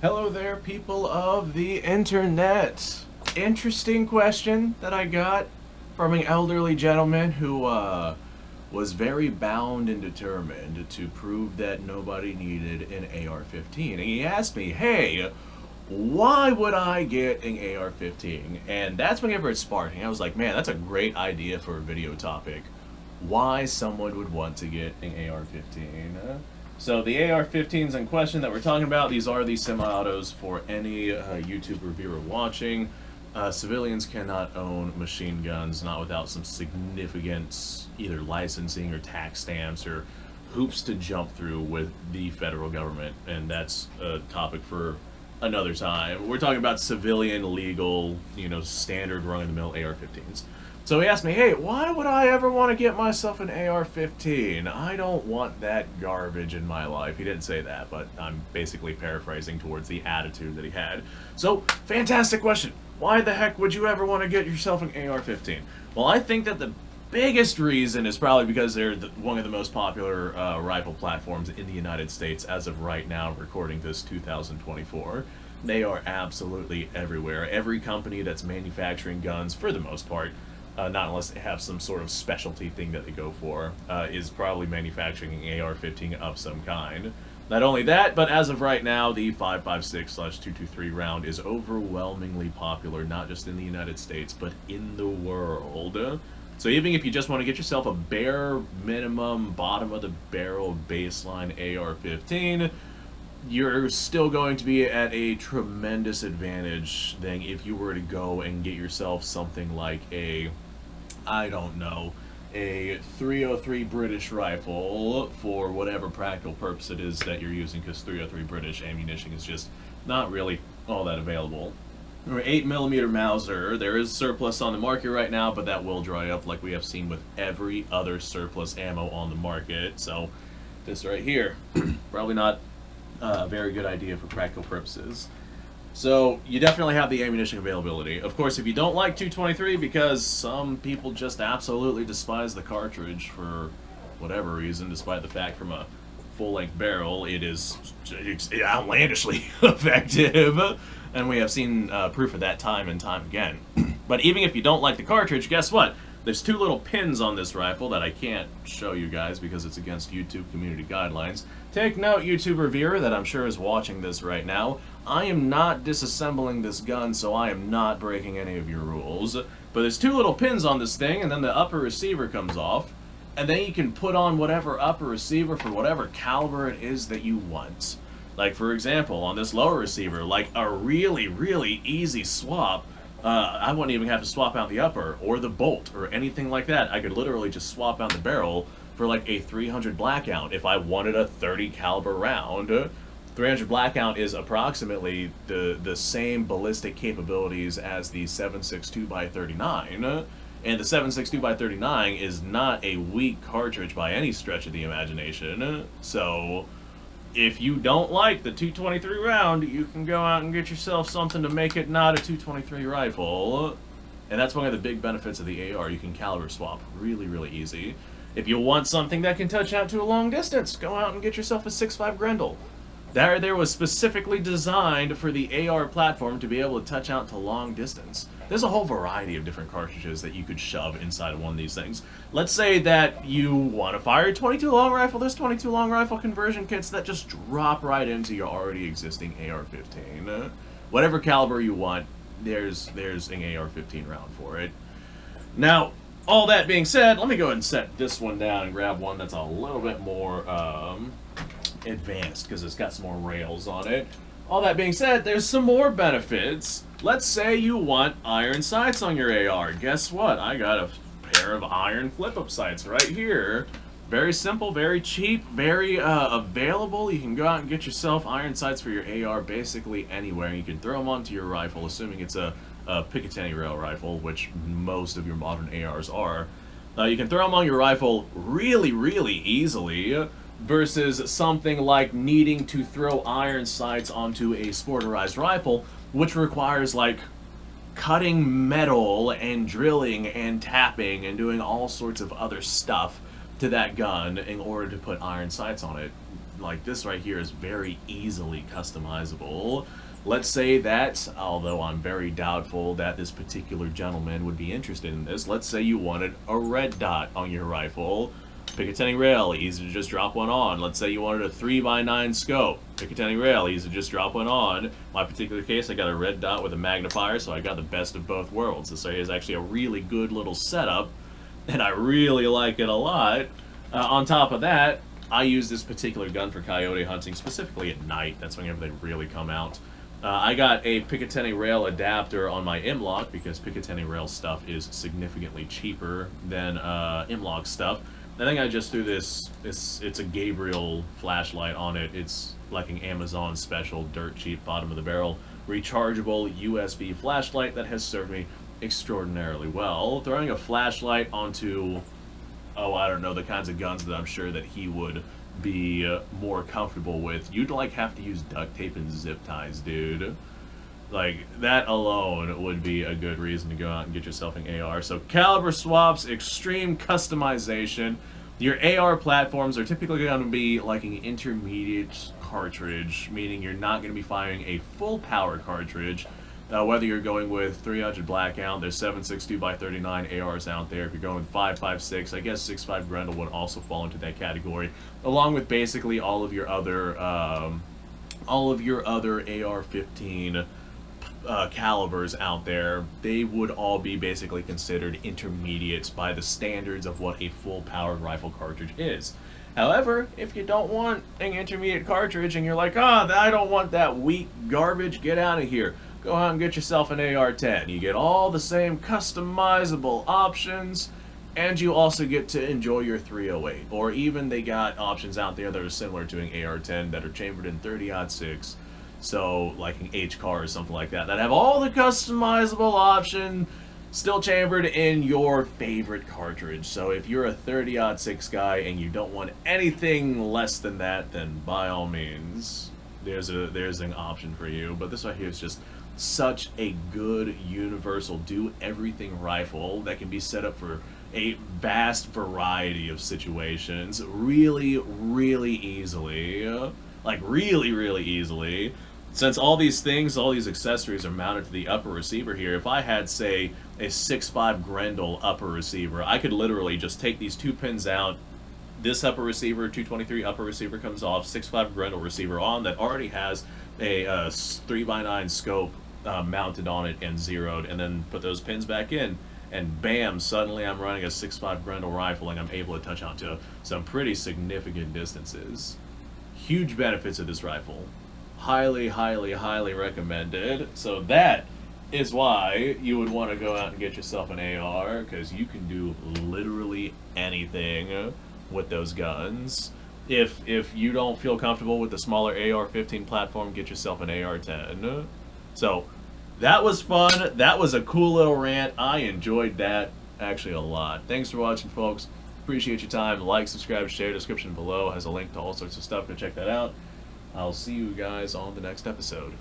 Hello there, people of the internet. Interesting question that I got from an elderly gentleman who was very bound and determined to prove that nobody needed an AR-15. And he asked me, hey, why would I get an AR-15? And that's whenever it sparked. And I was like, man, that's a great idea for a video topic. Why someone would want to get an AR-15. So the AR-15s in question that we're talking about, these are the semi-autos for any YouTuber viewer watching. Civilians cannot own machine guns, not without some significant either licensing or tax stamps or hoops to jump through with the federal government, and that's a topic for another time. We're talking about civilian, legal, standard run-of-the-mill AR-15s. So he asked me, hey, why would I ever want to get myself an AR-15? I don't want that garbage in my life. He didn't say that, but I'm basically paraphrasing towards the attitude that he had. So, fantastic question. Why the heck would you ever want to get yourself an AR-15? Well, I think that the biggest reason is probably because they're one of the most popular rifle platforms in the United States as of right now, recording this 2024. They are absolutely everywhere. Every company that's manufacturing guns, for the most part, not unless they have some sort of specialty thing that they go for, is probably manufacturing an AR-15 of some kind. Not only that, but as of right now, the 5.56/223 round is overwhelmingly popular, not just in the United States, but in the world. So even if you just want to get yourself a bare minimum, bottom-of-the-barrel baseline AR-15, you're still going to be at a tremendous advantage than if you were to go and get yourself something like a, I don't know, a .303 British rifle for whatever practical purpose it is that you're using, because .303 British ammunition is just not really all that available. Or 8mm Mauser, there is surplus on the market right now, but that will dry up like we have seen with every other surplus ammo on the market. So this right here, probably not a very good idea for practical purposes. So you definitely have the ammunition availability. Of course, if you don't like 223, because some people just absolutely despise the cartridge for whatever reason, despite the fact from a full-length barrel it's outlandishly effective, and we have seen proof of that time and time again. But even if you don't like the cartridge, guess what? There's two little pins on this rifle that I can't show you guys because it's against YouTube community guidelines. Take note, YouTuber viewer that I'm sure is watching this right now. I am not disassembling this gun, so I am not breaking any of your rules. But there's two little pins on this thing, and then the upper receiver comes off, and then you can put on whatever upper receiver for whatever caliber it is that you want. Like, for example, on this lower receiver, like a really, really easy swap, I wouldn't even have to swap out the upper or the bolt or anything like that. I could literally just swap out the barrel for like a 300 Blackout if I wanted a 30 caliber round. 300 Blackout is approximately the same ballistic capabilities as the 7.62x39, and the 7.62x39 is not a weak cartridge by any stretch of the imagination. So if you don't like the 223 round, you can go out and get yourself something to make it not a 223 rifle. And that's one of the big benefits of the AR. You can caliber swap really, really easy. If you want something that can touch out to a long distance, go out and get yourself a 6.5 Grendel. That there was specifically designed for the AR platform to be able to touch out to long distance. There's a whole variety of different cartridges that you could shove inside of one of these things. Let's say that you want to fire a 22 long rifle. There's 22 long rifle conversion kits that just drop right into your already existing AR-15. Whatever caliber you want, there's an AR-15 round for it. Now, all that being said, let me go ahead and set this one down and grab one that's a little bit more advanced, because it's got some more rails on it. All that being said, there's some more benefits. Let's say you want iron sights on your AR. Guess what? I got a pair of iron flip-up sights right here. Very simple, very cheap, very available. You can go out and get yourself iron sights for your AR basically anywhere. You can throw them onto your rifle, assuming it's a Picatinny rail rifle, which most of your modern ARs are. You can throw them on your rifle really, really easily, versus something like needing to throw iron sights onto a sporterized rifle, which requires like cutting metal and drilling and tapping and doing all sorts of other stuff to that gun in order to put iron sights on it. like this right here is very easily customizable. Let's say that, although I'm very doubtful that this particular gentleman would be interested in this, let's say you wanted a red dot on your rifle. Picatinny rail, easy to just drop one on. Let's say you wanted a 3x9 scope. Picatinny rail, easy to just drop one on. My particular case, I got a red dot with a magnifier, so I got the best of both worlds. This right here is actually a really good little setup, and I really like it a lot. On top of that, I use this particular gun for coyote hunting, specifically at night. That's whenever they really come out. I got a Picatinny rail adapter on my M-Lock because Picatinny rail stuff is significantly cheaper than M-Lock stuff. I think I just threw this, it's a Gabriel flashlight on it. It's like an Amazon special, dirt cheap, bottom of the barrel, rechargeable USB flashlight that has served me extraordinarily well. Throwing a flashlight onto, oh, I don't know, the kinds of guns that I'm sure that he would be more comfortable with, you'd like have to use duct tape and zip ties, dude. Like, that alone would be a good reason to go out and get yourself an AR. So caliber swaps, extreme customization. Your AR platforms are typically going to be like an intermediate cartridge, meaning you're not going to be firing a full power cartridge. Whether you're going with 300 Blackout, there's 7.62x39 ARs out there. If you're going with 5.56, I guess 6.5 Grendel would also fall into that category, along with basically all of your other AR15 calibers out there. They would all be basically considered intermediates by the standards of what a full-powered rifle cartridge is. However, if you don't want an intermediate cartridge and you're like, I don't want that weak garbage, get out of here. Go out and get yourself an AR-10. You get all the same customizable options, and you also get to enjoy your 308. Or even they got options out there that are similar to an AR-10 that are chambered in 30-06. So, like an H-car or something like that have all the customizable options still chambered in your favorite cartridge. So if you're a 30-06 guy and you don't want anything less than that, then by all means, there's an option for you. But this right here is just such a good universal do-everything rifle that can be set up for a vast variety of situations really, really easily. Like, really, really easily. Since all these things, all these accessories are mounted to the upper receiver here, if I had, say, a 6.5 Grendel upper receiver, I could literally just take these two pins out, this upper receiver, 223 upper receiver comes off, 6.5 Grendel receiver on that already has a 3x9 scope mounted on it and zeroed, and then put those pins back in, and bam, suddenly I'm running a 6.5 Grendel rifle and I'm able to touch onto some pretty significant distances. Huge benefits of this rifle. Highly, highly, highly recommended. So that is why you would want to go out and get yourself an AR, because you can do literally anything with those guns. If you don't feel comfortable with the smaller AR-15 platform, get yourself an AR-10. So that was fun. That was a cool little rant. I enjoyed that actually a lot. Thanks for watching, folks. Appreciate your time. Like, subscribe, share. Description below has a link to all sorts of stuff. Go check that out. I'll see you guys on the next episode.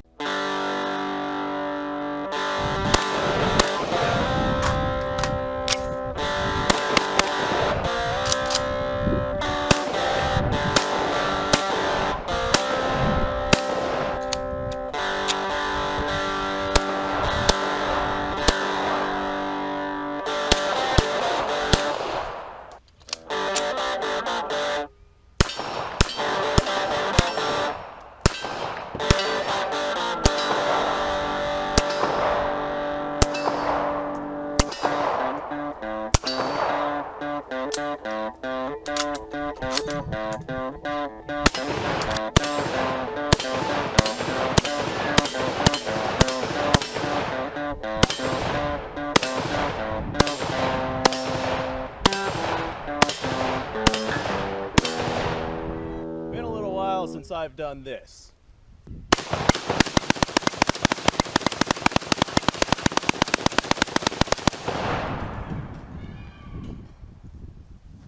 Been a little while since I've done this.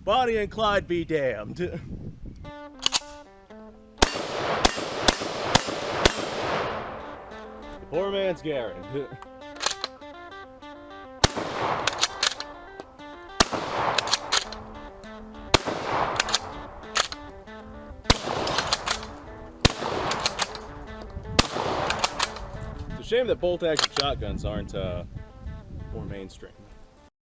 Bonnie and Clyde be damned. Poor man's Garen. shame that bolt-action shotguns aren't more mainstream.